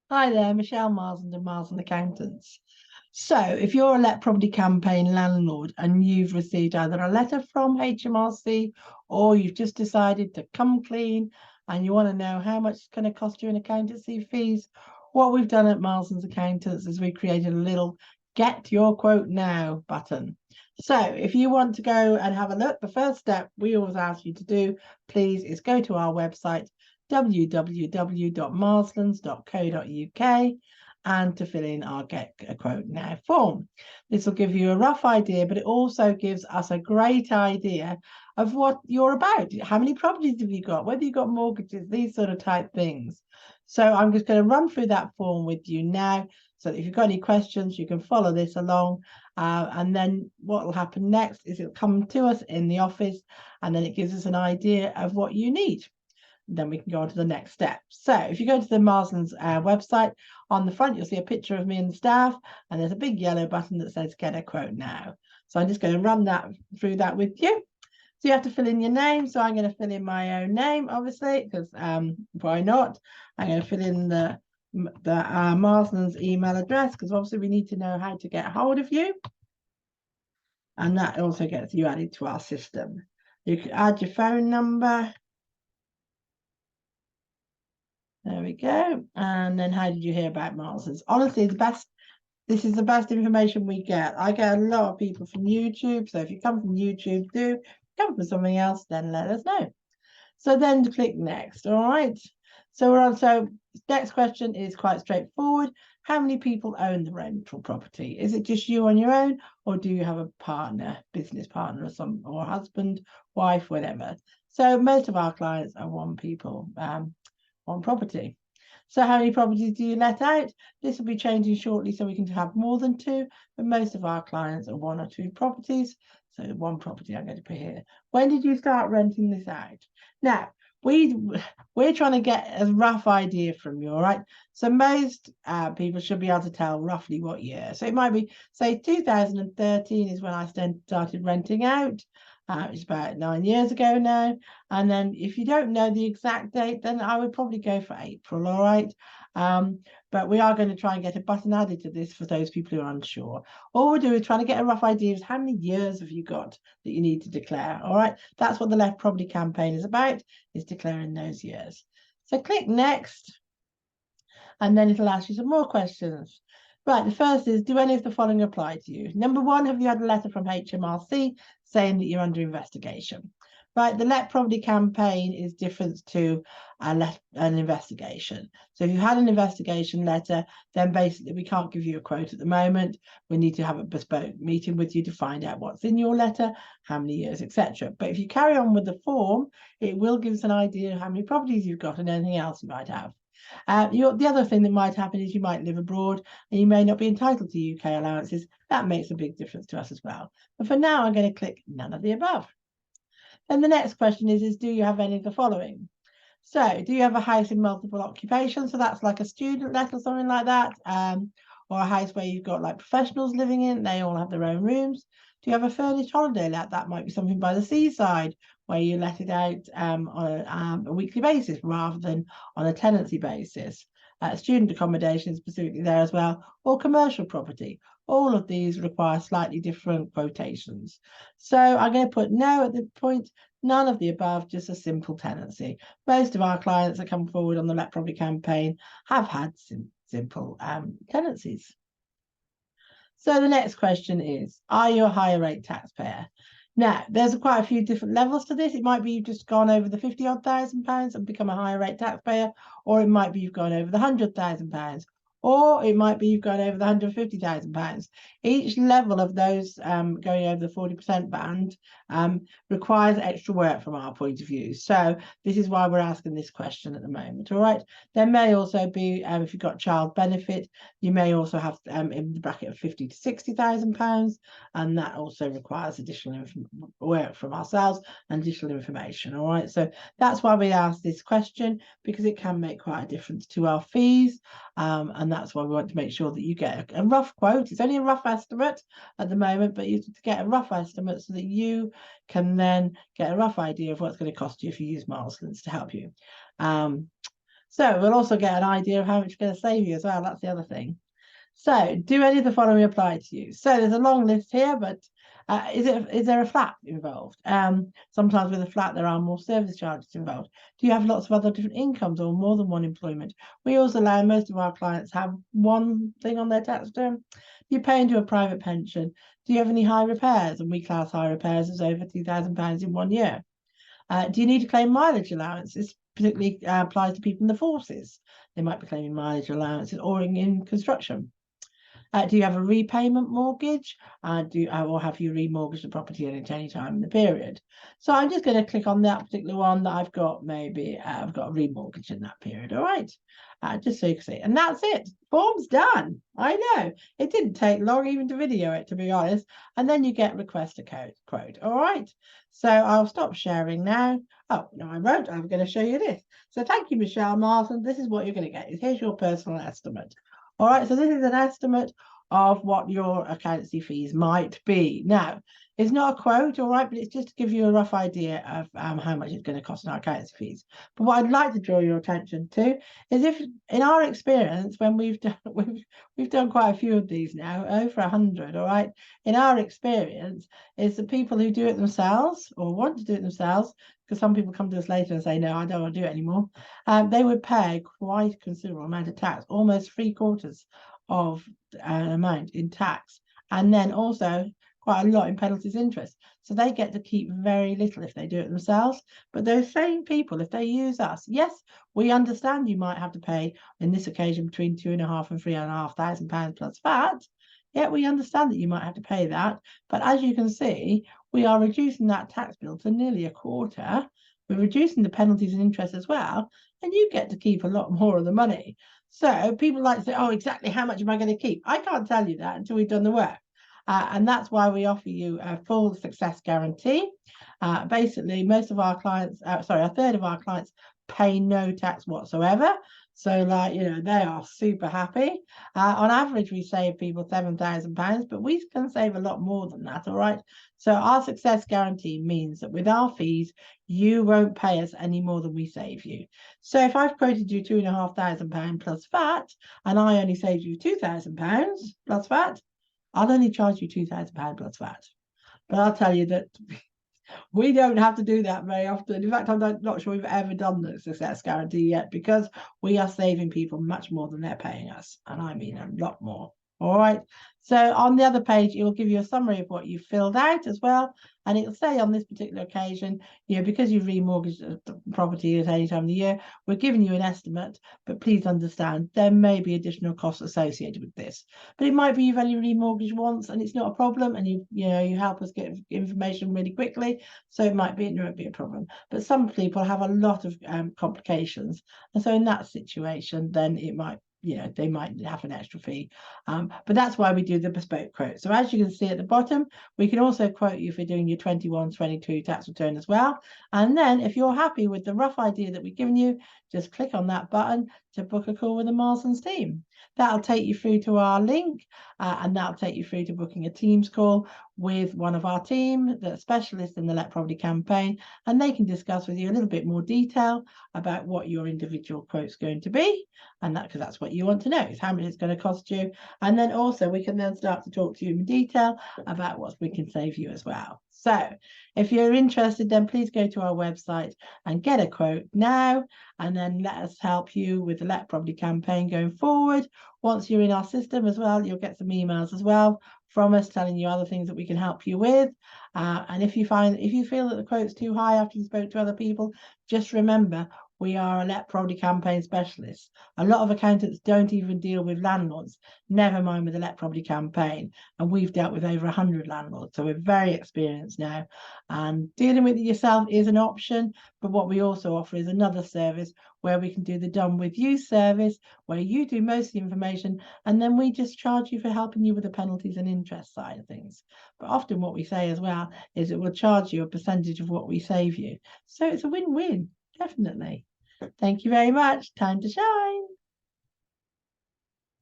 Hi there, Michelle Marsland and Marsland Accountants. So, if you're a Let Property Campaign landlord and you've received either a letter from HMRC or you've just decided to come clean and you want to know how much it's going to cost you in accountancy fees, what we've done at Marslands Accountants is we created a little Get Your Quote Now button. So, if you want to go and have a look, the first step we always ask you to do, please, is go to our website www.marslands.co.uk and to fill in our Get a Quote Now form. This will give you a rough idea, but it also gives us a great idea of what you're about. How many properties have you got? Whether you've got mortgages, these sort of type things. So I'm just going to run through that form with you now. So if you've got any questions, you can follow this along. And then what will happen next is it'll come to us in the office and then it gives us an idea of what you need. Then we can go on to the next step. So if you go to the Marslands website, on the front, you'll see a picture of me and the staff, and there's a big yellow button that says Get a Quote Now. So I'm just going to run that through that with you. So you have to fill in your name. So I'm going to fill in my own name, obviously, because why not? I'm going to fill in the Marslands email address, because obviously we need to know how to get hold of you. And that also gets you added to our system. You can add your phone number. There we go. And then how did you hear about Marslands? Honestly, this is the best information we get. I get a lot of people from YouTube. So if you come from YouTube, do. If you come from something else, then let us know. So then to click next. All right. So we're on. So next question is quite straightforward. How many people own the rental property? Is it just you on your own, or do you have a partner, business partner, or husband, wife, whatever? So most of our clients are one people. On property. So how many properties do you let out? This will be changing shortly so we can have more than two, but most of our clients are one or two properties. So one property I'm going to put here. When did you start renting this out? Now, we're trying to get a rough idea from you, all right? So most people should be able to tell roughly what year. So it might be, say, 2013 is when I started renting out. It's about 9 years ago now. And then if you don't know the exact date, then I would probably go for April, all right? But we are going to try and get a button added to this for those people who are unsure. All we're doing is trying to get a rough idea of how many years have you got that you need to declare, all right? That's what the Left Property campaign is about, is declaring those years. So click next, and then it'll ask you some more questions. Right, the first is, do any of the following apply to you? Number one, have you had a letter from HMRC saying that you're under investigation? Right, the Let Property campaign is different to an investigation. So if you had an investigation letter, then basically we can't give you a quote at the moment. We need to have a bespoke meeting with you to find out what's in your letter, how many years, etc. But if you carry on with the form, it will give us an idea of how many properties you've got and anything else you might have. The other thing that might happen is you might live abroad and you may not be entitled to UK allowances. That makes a big difference to us as well. But for now, I'm going to click none of the above. Then the next question is do you have any of the following? So do you have a house in multiple occupations? So that's like a student let or something like that. Or a house where you've got like professionals living in, they all have their own rooms. Do you have a furnished holiday let? That might be something by the seaside where you let it out on a weekly basis rather than on a tenancy basis. Student accommodation is specifically there as well, or commercial property. All of these require slightly different quotations. So I'm going to put no at the point, none of the above, just a simple tenancy. Most of our clients that come forward on the Let Property campaign have had simple tenancies. So the next question is, are you a higher rate taxpayer? Now, there's quite a few different levels to this. It might be you've just gone over the £50,000 and become a higher rate taxpayer, or it might be you've gone over the £100,000, or it might be you've gone over the £150,000. Each level of those going over the 40% band requires extra work from our point of view. So this is why we're asking this question at the moment, all right? There may also be, if you've got child benefit, you may also have in the bracket of £50,000 to £60,000, and that also requires additional work from ourselves and additional information, all right? So that's why we asked this question, because it can make quite a difference to our fees, and that's why we want to make sure that you get a rough quote. It's only a rough estimate at the moment, but you get a rough estimate so that you can then get a rough idea of what's going to cost you if you use Marslands to help you. So we'll also get an idea of how much it's going to save you as well. That's the other thing. So, do any of the following apply to you? So there's a long list here, but is there a flat involved? Sometimes with a flat, there are more service charges involved. Do you have lots of other different incomes or more than one employment? We also allow most of our clients have one thing on their tax return. You pay into a private pension. Do you have any high repairs? And we class high repairs as over £2,000 in 1 year. Do you need to claim mileage allowance? This particularly applies to people in the forces. They might be claiming mileage allowances or in construction. Do you have a repayment mortgage? Or have you remortgaged the property at any time in the period? So I'm just going to click on that particular one that I've got. Maybe I've got a remortgage in that period. All right. Just so you can see. And that's it. Form's done. I know. It didn't take long even to video it, to be honest. And then you get request a quote. All right. So I'll stop sharing now. Oh, no, I won't. I'm going to show you this. So thank you, Michelle Marsland. This is what you're going to get. Here's your personal estimate. All right, so this is an estimate of what your accountancy fees might be. Now, it's not a quote, all right, but it's just to give you a rough idea of how much it's going to cost in our accountancy fees. But what I'd like to draw your attention to is, if in our experience, when we've done quite a few of these now, over 100, all right, in our experience, is the people who do it themselves or want to do it themselves, because some people come to us later and say, no, I don't want to do it anymore. They would pay quite a considerable amount of tax, almost 3/4 of an amount in tax, and then also quite a lot in penalties interest. So they get to keep very little if they do it themselves. But those same people, if they use us, yes, we understand you might have to pay in this occasion between £2,500 and £3,500 plus VAT. Yet we understand that you might have to pay that. But as you can see, we are reducing that tax bill to nearly a quarter. We're reducing the penalties and interest as well, and you get to keep a lot more of the money. So people like to say, oh, exactly how much am I going to keep? I can't tell you that until we've done the work. And that's why we offer you a full success guarantee. Basically, most of our clients, a third of our clients pay no tax whatsoever. So, like, they are super happy. On average, we save people £7,000, but we can save a lot more than that, all right? So our success guarantee means that with our fees, you won't pay us any more than we save you. So if I've quoted you £2,500 plus VAT, and I only saved you £2,000 plus VAT, I'll only charge you £2,000 plus VAT. But I'll tell you that we don't have to do that very often. In fact, I'm not sure we've ever done the success guarantee yet, because we are saving people much more than they're paying us. And I mean a lot more. All right. So on the other page, it will give you a summary of what you filled out as well. And it'll say on this particular occasion, because you've remortgaged the property at any time of the year, we're giving you an estimate, but please understand there may be additional costs associated with this. But it might be you've only remortgaged once and it's not a problem, and you help us get information really quickly, so it won't be a problem. But some people have a lot of complications, and so in that situation, then it might, they might have an extra fee. But that's why we do the bespoke quote. So as you can see at the bottom, we can also quote you for doing your 21-22 tax return as well. And then if you're happy with the rough idea that we've given you, just click on that button to book a call with the Marslands team. That'll take you through to our link, and that'll take you through to booking a Teams call with one of our team that's specialists in the Let Property campaign, and they can discuss with you a little bit more detail about what your individual quote's going to be, and because that's what you want to know, is how much it's going to cost you. And then also we can then start to talk to you in detail about what we can save you as well. So if you're interested, then please go to our website and get a quote now, and then let us help you with the Let Property campaign going forward. Once you're in our system as well, you'll get some emails as well from us telling you other things that we can help you with. And if you feel that the quote's too high after you spoke to other people, just remember, we are a Let Property campaign specialist. A lot of accountants don't even deal with landlords, never mind with the Let Property campaign. And we've dealt with over 100 landlords, so we're very experienced now. And dealing with it yourself is an option, but what we also offer is another service where we can do the done with you service, where you do most of the information, and then we just charge you for helping you with the penalties and interest side of things. But often what we say as well is it will charge you a percentage of what we save you. So it's a win-win, definitely. Thank you very much. Time to shine.